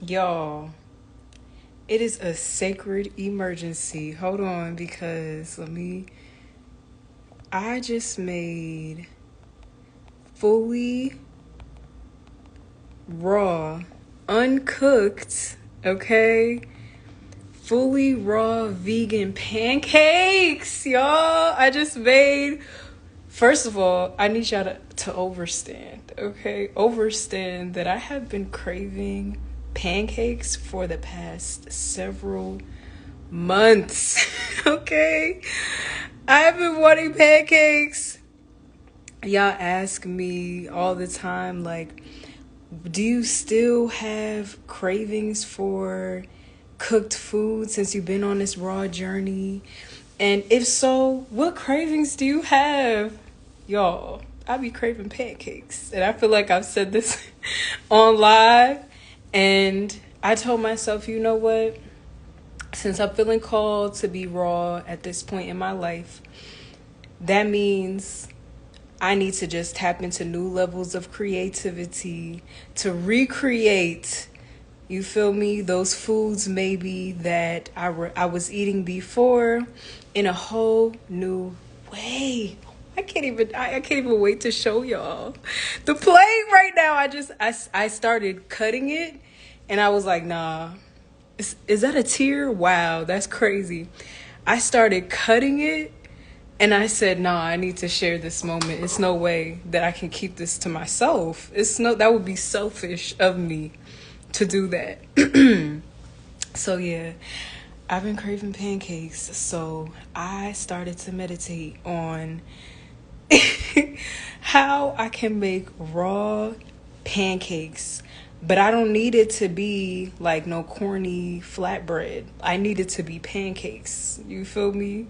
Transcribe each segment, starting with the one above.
Y'all, it is a sacred emergency. Hold on, because I just made fully raw, uncooked, okay? Fully raw vegan pancakes, y'all. I just made, first of all, I need y'all to overstand, okay? Overstand that I have been craving pancakes for the past several months, okay? I've been wanting pancakes. Y'all ask me all the time, like, do you still have cravings for cooked food since you've been on this raw journey? And if so, what cravings do you have? Y'all, I be craving pancakes. And I feel like I've said this on live. And I told myself, you know what? Since I'm feeling called to be raw at this point in my life, that means I need to just tap into new levels of creativity to recreate, you feel me, those foods maybe that I was eating before in a whole new way. I can't even wait to show y'all the plate right now. I started cutting it and I was like, nah, is that a tear? Wow, that's crazy. I started cutting it and I said, nah, I need to share this moment. It's no way that I can keep this to myself. That would be selfish of me to do that. So yeah, I've been craving pancakes. So I started to meditate on how I can make raw pancakes. But I don't need it to be like no corny flatbread. I need it to be pancakes. You feel me?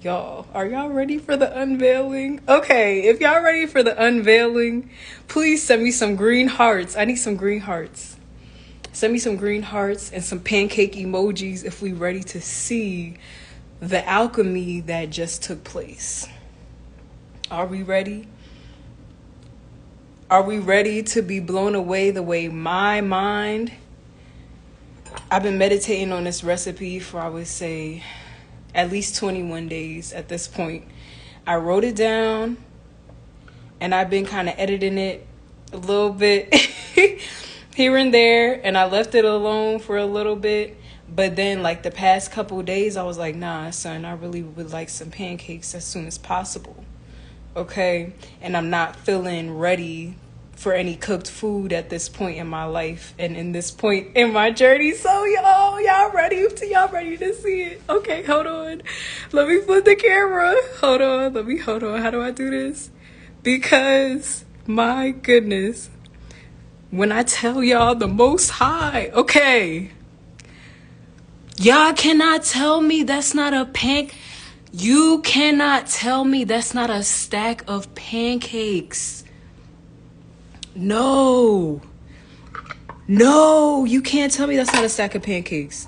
Y'all, are y'all ready for the unveiling? Okay, if y'all ready for the unveiling, please send me some green hearts. I need some green hearts. Send me some green hearts and some pancake emojis if we ready to see the alchemy that just took place. Are we ready? Are we ready to be blown away the way my mind? I've been meditating on this recipe for, I would say, at least 21 days at this point. I wrote it down and I've been kind of editing it a little bit here and there, and I left it alone for a little bit. But then like the past couple of days, I was like, nah, son, I really would like some pancakes as soon as possible. Okay. And I'm not feeling ready for any cooked food at this point in my life and in this point in my journey. So y'all ready to see it? Okay, hold on. Let me flip the camera. Hold on. How do I do this? Because my goodness, when I tell y'all the Most High, okay, y'all cannot tell me that's not a you cannot tell me that's not a stack of pancakes. No, you can't tell me that's not a stack of pancakes.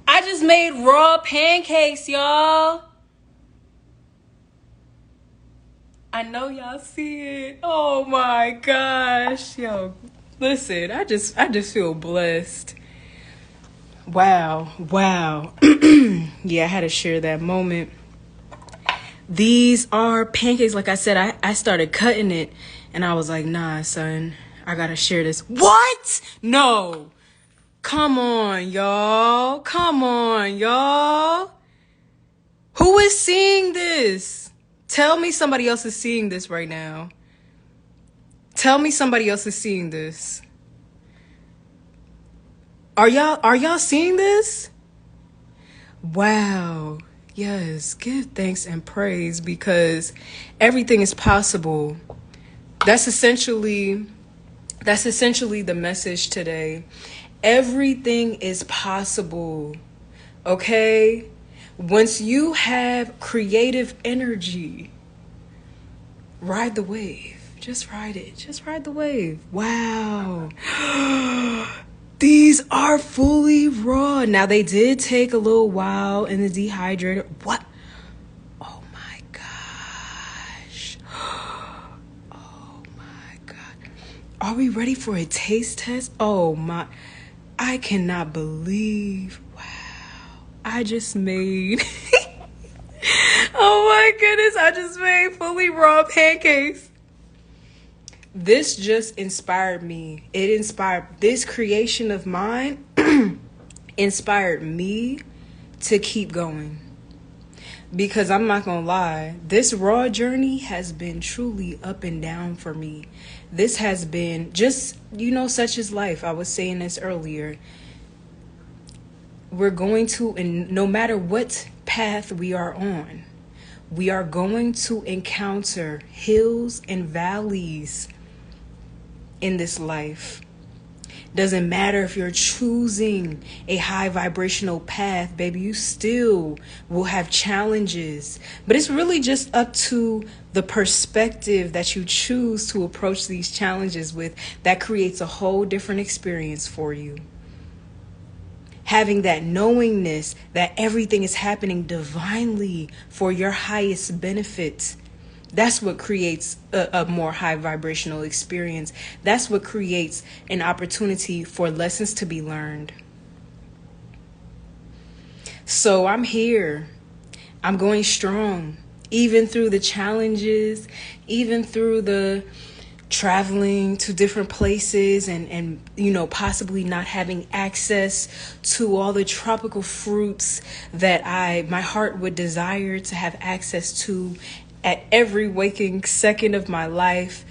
I just made raw pancakes, y'all. I know y'all see it. Oh my gosh. Yo, listen, I just feel blessed. Wow. Yeah, I had to share that moment. These are pancakes. Like I said, I started cutting it and I was like, nah, son, I gotta share this. What? No. Come on, y'all. Who is seeing this? Tell me somebody else is seeing this right now. Tell me somebody else is seeing this. Are y'all seeing this? Wow. Yes, give thanks and praise because everything is possible. That's essentially the message today. Everything is possible. Okay? Once you have creative energy, ride the wave. Just ride it. Just ride the wave. Wow. These are fully raw. Now, they did take a little while in the dehydrator. What? Oh, my gosh. Oh, my God. Are we ready for a taste test? Oh my, I cannot believe. Wow. I just made, oh my goodness, I just made fully raw pancakes. This just inspired me. It inspired this creation of mine, inspired me to keep going. Because I'm not gonna lie, this raw journey has been truly up and down for me. This has been just, such is life. I was saying this earlier. We're going to, and no matter what path we are on, we are going to encounter hills and valleys in this life. Doesn't matter if you're choosing a high vibrational path, baby, you still will have challenges. But it's really just up to the perspective that you choose to approach these challenges with that creates a whole different experience for you. Having that knowingness that everything is happening divinely for your highest benefit. That's what creates a more high vibrational experience. That's what creates an opportunity for lessons to be learned. So I'm here. I'm going strong, even through the challenges, even through the traveling to different places and possibly not having access to all the tropical fruits that my heart would desire to have access to at every waking second of my life,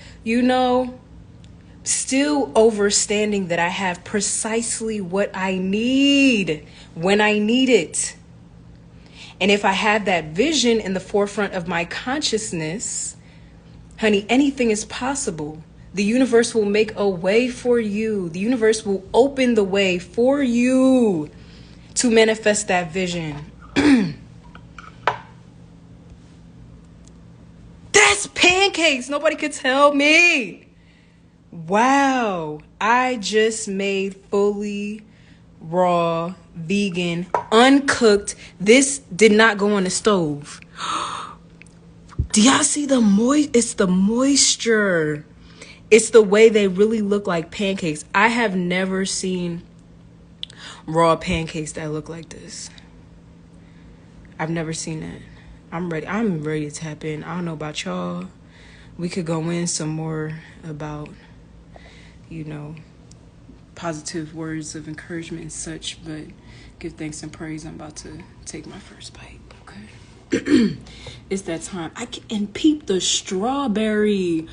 still overstanding that I have precisely what I need when I need it. And if I have that vision in the forefront of my consciousness, honey, anything is possible. The universe will make a way for you. The universe will open the way for you to manifest that vision. That's pancakes. Nobody could tell me. Wow. I just made fully raw, vegan, uncooked. This did not go on the stove. Do y'all see it's the moisture. It's the way they really look like pancakes. I have never seen raw pancakes that look like this. I've never seen that. I'm ready. I'm ready to tap in. I don't know about y'all. We could go in some more about, positive words of encouragement and such, but give thanks and praise. I'm about to take my first bite. Okay. It's that time. And peep the strawberry.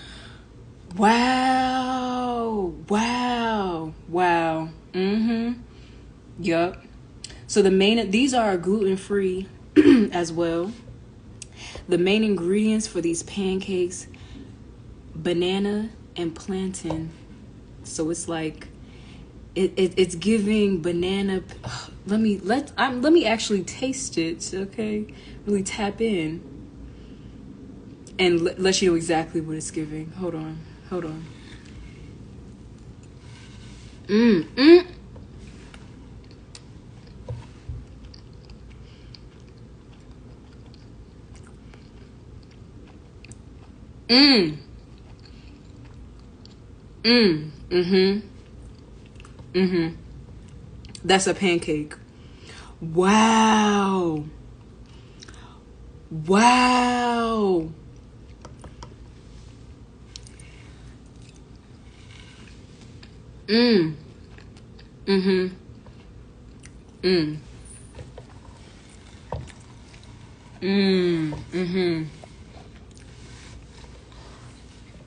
Wow. Yup. So these are gluten-free as well. The main ingredients for these pancakes, banana and plantain. So it's like it's giving banana. Let me actually taste it, okay? Really tap in and let you know exactly what it's giving. Hold on. That's a pancake. Wow.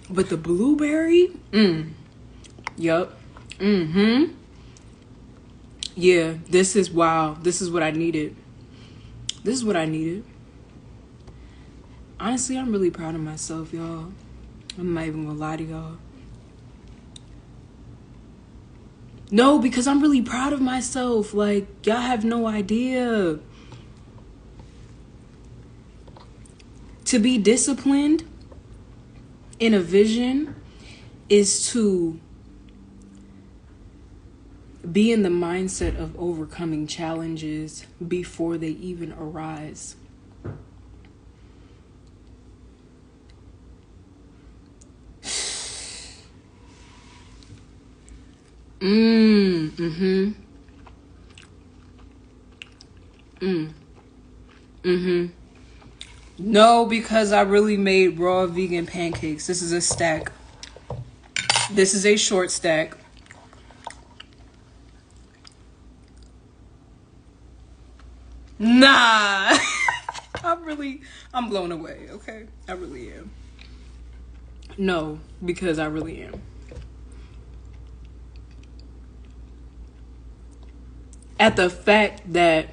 But the blueberry, yup. Yeah, this is wow. This is what I needed. Honestly, I'm really proud of myself, y'all. I'm not even gonna lie to y'all. No, because I'm really proud of myself. Like, y'all have no idea. To be disciplined in a vision is to be in the mindset of overcoming challenges before they even arise. Mm-hmm. No, because I really made raw vegan pancakes. This is a stack. This is a short stack. Nah. I'm blown away, okay? I really am. No, because I really am. At the fact that,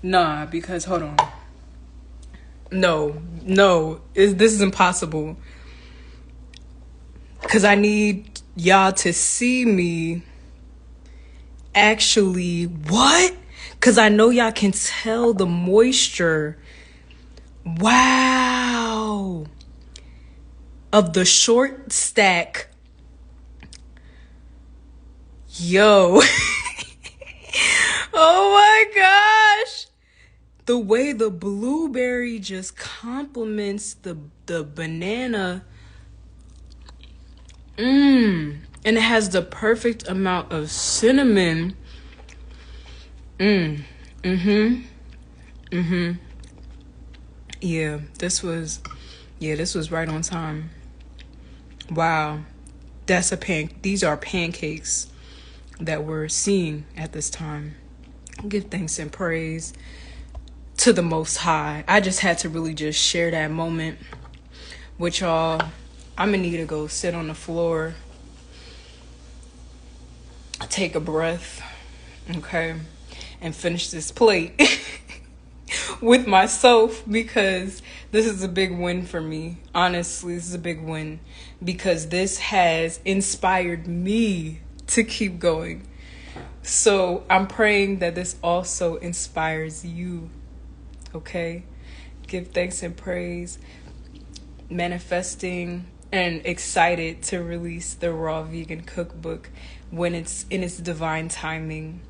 nah, because hold on. No, this is impossible. Because I need y'all to see me actually, what? Because I know y'all can tell the moisture. Wow. Of the short stack. Yo. Oh my gosh. The way the blueberry just complements the banana. And it has the perfect amount of cinnamon. Yeah, this was right on time. Wow. These are pancakes that we're seeing at this time. Give thanks and praise to the Most High. I just had to really just share that moment with y'all. I'm gonna need to go sit on the floor, take a breath, okay, and finish this plate with myself, because this is a big win for me. Honestly, this is a big win because this has inspired me to keep going. So I'm praying that this also inspires you, okay? Give thanks and praise, manifesting and excited to release the Raw Vegan Cookbook when it's in its divine timing.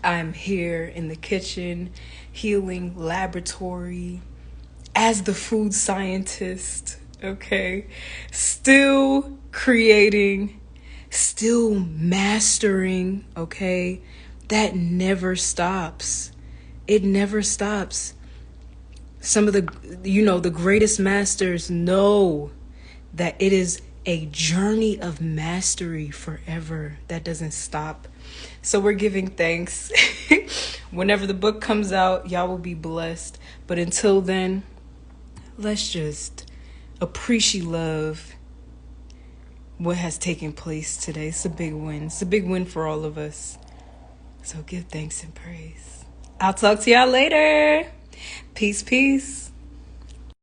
I'm here in the kitchen, healing laboratory, as the food scientist, okay? Still creating, still mastering, okay? That never stops. It never stops. Some of the greatest masters know that it is a journey of mastery forever that doesn't stop. So we're giving thanks. Whenever the book comes out, y'all will be blessed. But until then, let's just appreciate love what has taken place today. It's a big win. It's a big win for all of us. So give thanks and praise. I'll talk to y'all later. Peace, peace.